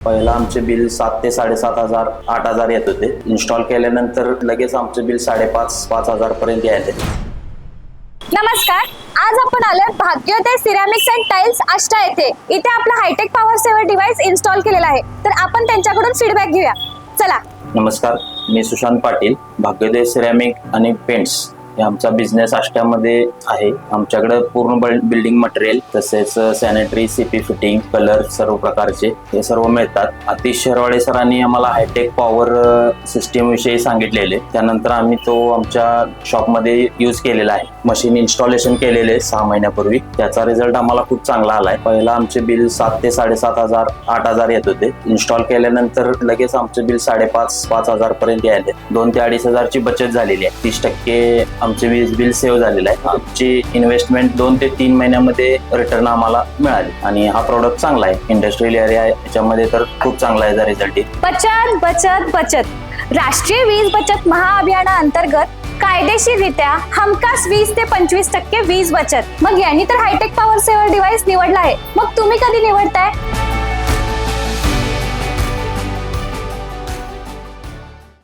पहिला आमचे बिल 7 ते 7,500 8,000 येत होते. इन्स्टॉल केल्यानंतर लगेच आमचे बिल 5,500 पर्यंत यायले. नमस्कार, आज आपण आलोय Bhagyoday ceramics and tiles Ashta येथे. इथे आपला hi-tech power saver device install केलेला आहे. तर आपण त्यांच्याकडून फीडबॅक घेऊया. चला. नमस्कार, मी सुशांत पाटील. भाग्योदय सिरॅमिक आणि पेंट्स हे आमचा बिझनेस आष्ट्यामध्ये आहे. आमच्याकडे पूर्ण बिल्डिंग मटेरियल तसेच सॅनिटरी, सीपी फिटिंग, कलर सर्व प्रकारचे हे सर्व मिळतात. अतिश शिरवाडे सरांनी आम्हाला हायटेक पॉवर सिस्टीम विषयी सांगितलेले, त्यानंतर आम्ही तो आमच्या शॉपमध्ये यूज केलेला आहे. मशीन इन्स्टॉलेशन केलेले 6 महिन्यापूर्वी. त्याचा रिझल्ट आम्हाला खूप चांगला आलाय. पहिला आमचे बिल 7 ते 7,500 8,000 येत होते. इन्स्टॉल केल्यानंतर लगेच आमचे बिल 5,500 पर्यंत यायले. 2 ते 2,500 ची बचत झालेली आहे. 30% आमचे वीज बिल सेव्ह झालेलं आहे. आमची इन्व्हेस्टमेंट 2 ते 3 महिन्यामध्ये रिटर्न आम्हाला मिळाली आणि हा प्रोडक्ट चांगला आहे. इंडस्ट्रियल एरिया आहे याच्यामध्ये तर खूप चांगला आहे रिझल्ट. बचत बचत बचत. राष्ट्रीय वीज बचत महाअभियानाअंतर्गत कायदेशीररित्या हमखास 20 ते 25% वीज बचत. मग यांनी तर हायटेक पॉवर सेव्हर डिव्हाइस निवडला आहे. मग तुम्ही कधी निवडताय?